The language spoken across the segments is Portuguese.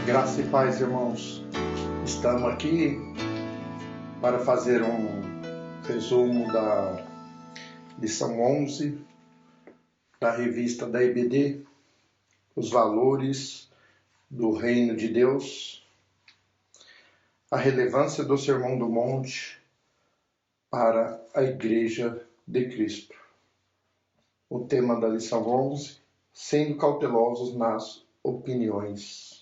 Graça e paz, irmãos. Estamos aqui para fazer um resumo da lição 11 da revista da EBD, os valores do reino de Deus, a relevância do Sermão do Monte para a Igreja de Cristo. O tema da lição 11, sendo cautelosos nas opiniões.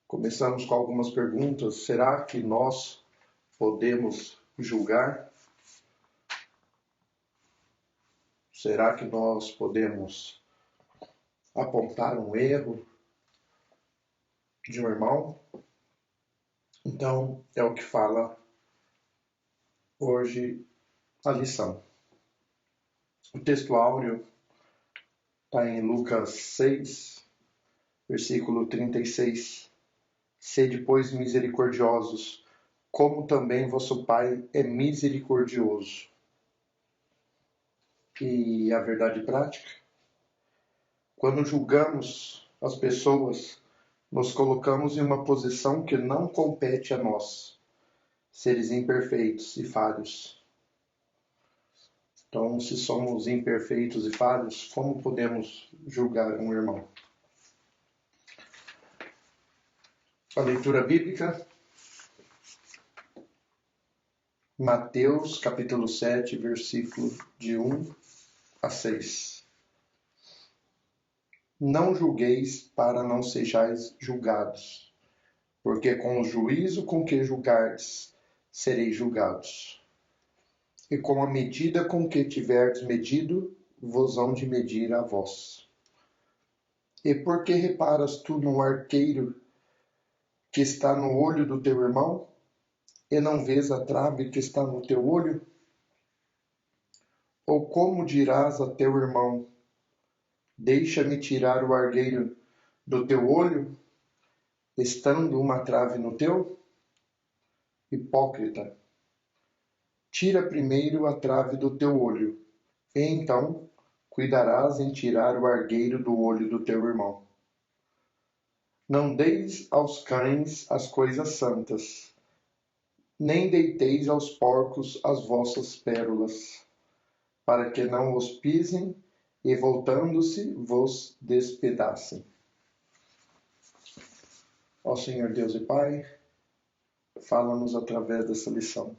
Começamos com algumas perguntas. Será que nós podemos julgar? Será que nós podemos apontar um erro de um irmão? Então, é o que fala hoje a lição. O texto áureo está em Lucas 6, versículo 36. Sede, pois, misericordiosos, como também vosso Pai é misericordioso. E a verdade prática? Quando julgamos as pessoas, nos colocamos em uma posição que não compete a nós, seres imperfeitos e falhos. Então, se somos imperfeitos e falhos, como podemos julgar um irmão? A leitura bíblica, Mateus capítulo 7, versículo de 1 a 6. Não julgueis para não sejais julgados, porque com o juízo com que julgardes, sereis julgados. E com a medida com que tiverdes medido, vos hão de medir a vós. E por que reparas tu no arqueiro que está no olho do teu irmão, e não vês a trave que está no teu olho? Ou como dirás a teu irmão, deixa-me tirar o argueiro do teu olho, estando uma trave no teu? Hipócrita, tira primeiro a trave do teu olho, e então cuidarás em tirar o argueiro do olho do teu irmão. Não deis aos cães as coisas santas, nem deiteis aos porcos as vossas pérolas, para que não os pisem e, voltando-se, vos despedacem. Ó Senhor Deus e Pai, fala-nos através dessa lição.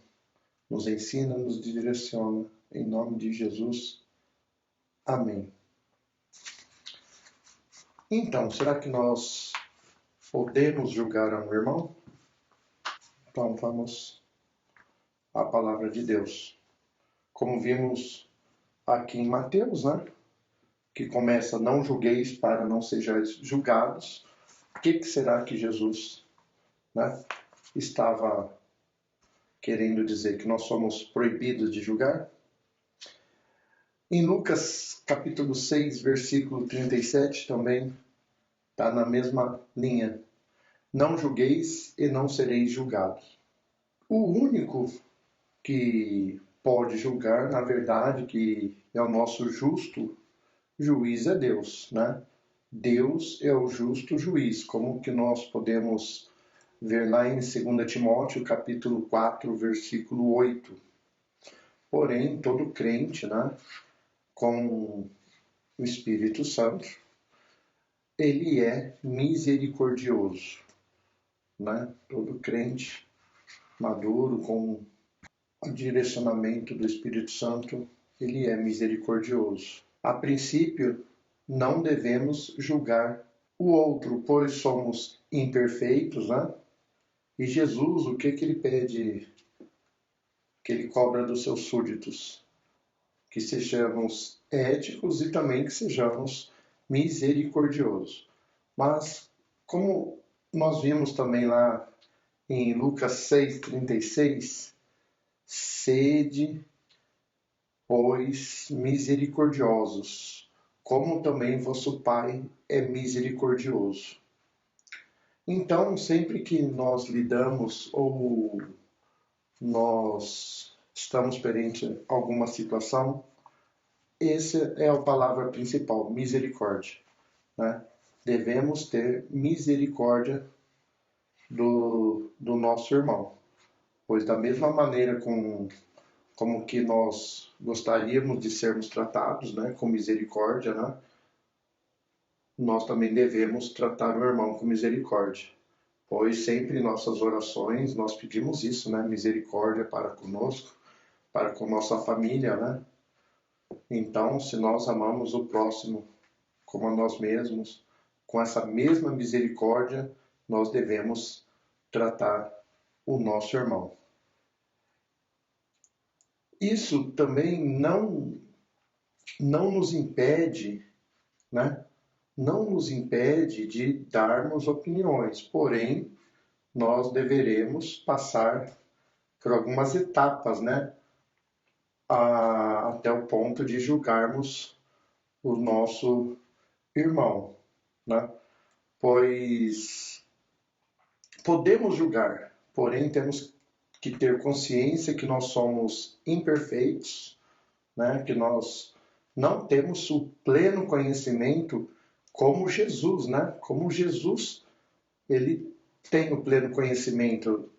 Nos ensina, nos direciona. Em nome de Jesus. Amém. Então, será que nós podemos julgar um irmão? Então, vamos à palavra de Deus. Como vimos aqui em Mateus, que começa, não julgueis para não sejais julgados. O que será que Jesus estava querendo dizer? Que nós somos proibidos de julgar? Em Lucas capítulo 6, versículo 37, também está na mesma linha. Não julgueis e não sereis julgados. O único que pode julgar, na verdade, que é o nosso justo juiz, é Deus, Deus é o justo juiz, como que nós podemos ver lá em 2 Timóteo, capítulo 4, versículo 8. Porém, todo crente, com o Espírito Santo, ele é misericordioso, Todo crente maduro, com o direcionamento do Espírito Santo, ele é misericordioso. A princípio, não devemos julgar o outro, pois somos imperfeitos, E Jesus, o que ele pede, que ele cobra dos seus súditos? Que sejamos éticos e também que sejamos misericordiosos. Mas, como nós vimos também lá em Lucas 6,36, sede, pois, misericordiosos, como também vosso Pai é misericordioso. Então, sempre que nós lidamos ou nós estamos perante alguma situação, essa é a palavra principal, misericórdia, devemos ter misericórdia do nosso irmão. Pois da mesma maneira como que nós gostaríamos de sermos tratados, né, com misericórdia, né, nós também devemos tratar o irmão com misericórdia. Pois sempre em nossas orações nós pedimos isso, né, misericórdia para conosco, para com nossa família, né? Então, se nós amamos o próximo como a nós mesmos, com essa mesma misericórdia, nós devemos tratar o nosso irmão. Isso também não nos impede, né? Não nos impede de darmos opiniões, porém, nós deveremos passar por algumas etapas, né? Até o ponto de julgarmos o nosso irmão, né? Pois podemos julgar, porém temos que ter consciência que nós somos imperfeitos, né? Que nós não temos o pleno conhecimento como Jesus, né? Como Jesus, ele tem o pleno conhecimento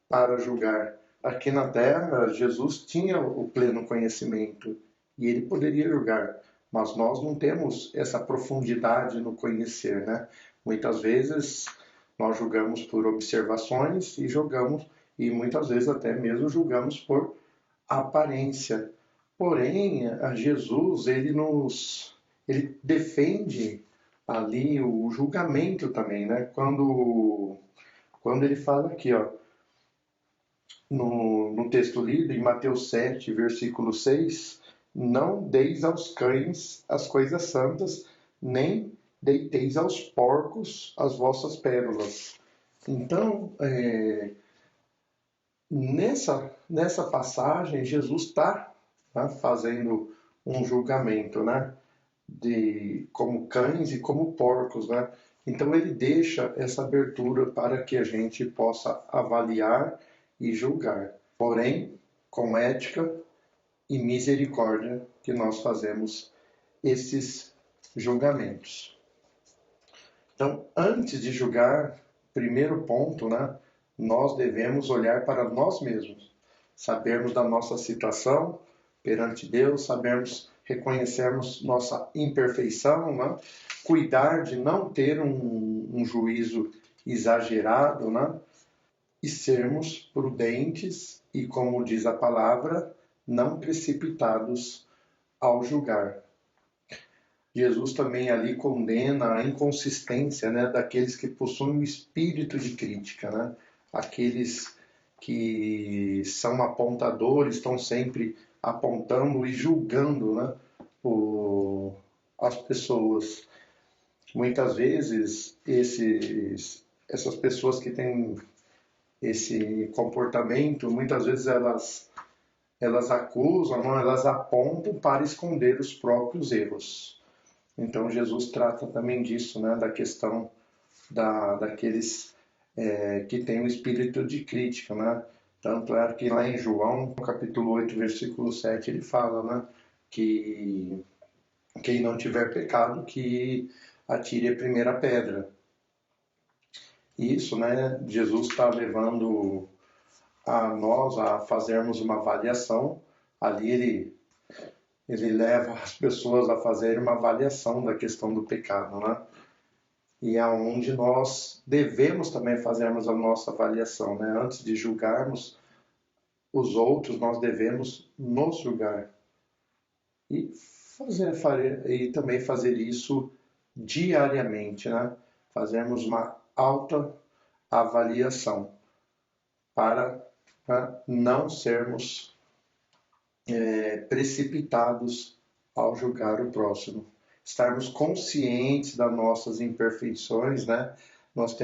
para julgar. Aqui na Terra, Jesus tinha o pleno conhecimento e ele poderia julgar, mas nós não temos essa profundidade no conhecer, né? Muitas vezes nós julgamos por observações e muitas vezes até mesmo julgamos por aparência. Porém, a Jesus, ele defende ali o julgamento também, né? Quando ele fala aqui, ó, no texto lido, em Mateus 7, versículo 6, não deis aos cães as coisas santas, nem deiteis aos porcos as vossas pérolas. Então, nessa passagem, Jesus está, né, fazendo um julgamento, né, de como cães e como porcos, né? Então ele deixa essa abertura para que a gente possa avaliar e julgar. Porém, com ética e misericórdia que nós fazemos esses julgamentos. Então, antes de julgar, primeiro ponto, né, nós devemos olhar para nós mesmos, sabermos da nossa situação perante Deus, reconhecermos nossa imperfeição, né, cuidar de não ter um juízo exagerado, né, e sermos prudentes e, como diz a palavra, não precipitados ao julgar. Jesus também ali condena a inconsistência, né, daqueles que possuem um espírito de crítica, né? Aqueles que são apontadores, estão sempre apontando e julgando, né, as pessoas. Muitas vezes essas pessoas que têm esse comportamento, muitas vezes elas acusam, não, elas apontam para esconder os próprios erros. Então Jesus trata também disso, né, da questão daqueles que têm o espírito de crítica, né? Tanto é que lá em João, capítulo 8, versículo 7, ele fala, né, que quem não tiver pecado, que atire a primeira pedra. Isso, né, Jesus está levando a nós a fazermos uma avaliação. Ali ele leva as pessoas a fazerem uma avaliação da questão do pecado, né? E é onde nós devemos também fazermos a nossa avaliação, né? Antes de julgarmos os outros, nós devemos nos julgar e também fazer isso diariamente, né? Fazermos uma autoavaliação para não sermos precipitados ao julgar o próximo. Estarmos conscientes das nossas imperfeições, né? Nós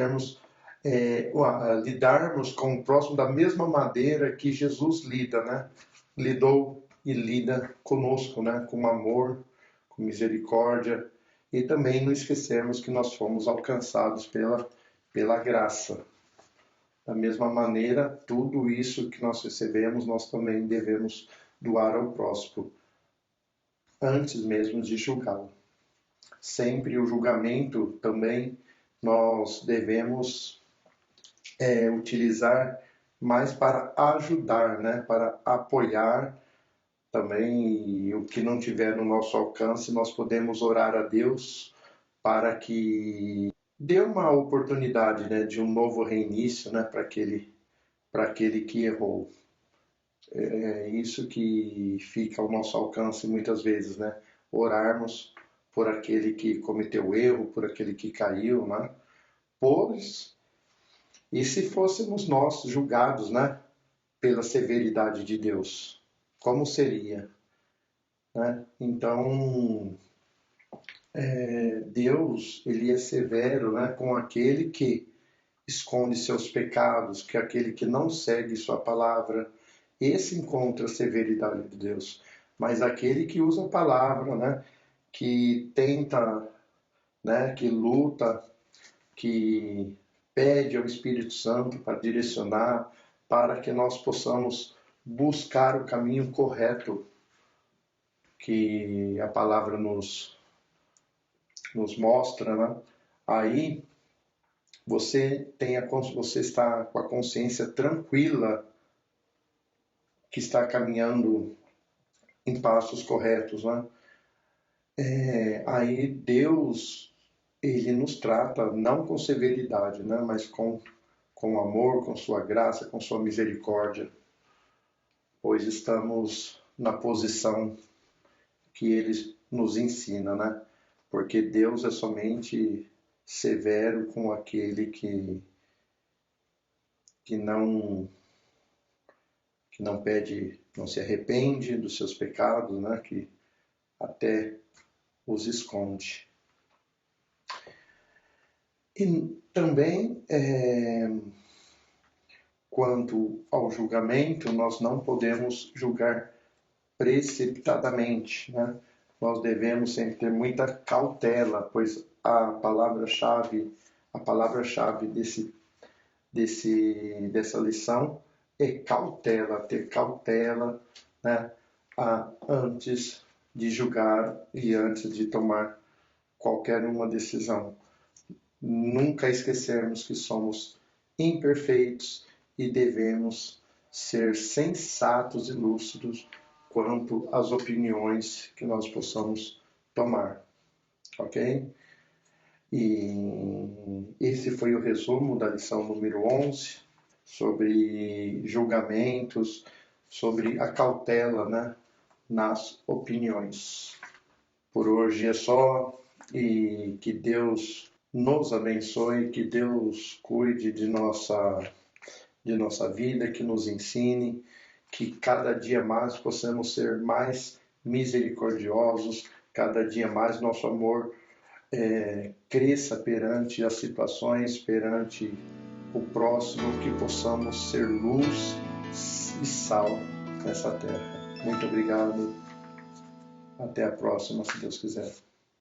lidarmos com o próximo da mesma maneira que Jesus lida, né? Lidou e lida conosco, né? Com amor, com misericórdia, e também não esquecermos que nós fomos alcançados pela graça. Da mesma maneira, tudo isso que nós recebemos, nós também devemos doar ao próximo, antes mesmo de julgá-lo. sempre o julgamento também nós devemos utilizar mais para ajudar, né? Para apoiar também, e o que não tiver no nosso alcance, nós podemos orar a Deus para que dê uma oportunidade, né, de um novo reinício, né, para aquele que errou. É isso que fica ao nosso alcance muitas vezes, né? Orarmos por aquele que cometeu erro, por aquele que caiu, né? Pois, e se fôssemos nós julgados, né, pela severidade de Deus, como seria, né? Então, Deus, ele é severo, né, com aquele que esconde seus pecados, que é aquele que não segue sua palavra. Esse encontra a severidade de Deus. Mas aquele que usa a palavra, né, que tenta, né, que luta, que pede ao Espírito Santo para direcionar, para que nós possamos buscar o caminho correto que a palavra nos mostra, né? Aí você está com a consciência tranquila que está caminhando em passos corretos, né? Aí Deus, ele nos trata não com severidade, né? Mas com amor, com sua graça, com sua misericórdia, pois estamos na posição que ele nos ensina, né? Porque Deus é somente severo com aquele que não pede, não se arrepende dos seus pecados, né? Que até os esconde. E também, quanto ao julgamento, nós não podemos julgar precipitadamente, né? Nós devemos sempre ter muita cautela, pois a palavra-chave dessa lição é cautela, ter cautela, né? Antes de julgar e antes de tomar qualquer uma decisão. Nunca esquecermos que somos imperfeitos e devemos ser sensatos e lúcidos quanto às opiniões que nós possamos tomar, ok? E esse foi o resumo da lição número 11, sobre julgamentos, sobre a cautela, né, nas opiniões. Por hoje é só, e que Deus nos abençoe, que Deus cuide de nossa vida, que nos ensine, que cada dia mais possamos ser mais misericordiosos, cada dia mais nosso amor cresça perante as situações, perante o próximo, que possamos ser luz e sal nessa terra. Muito obrigado. Até a próxima, se Deus quiser.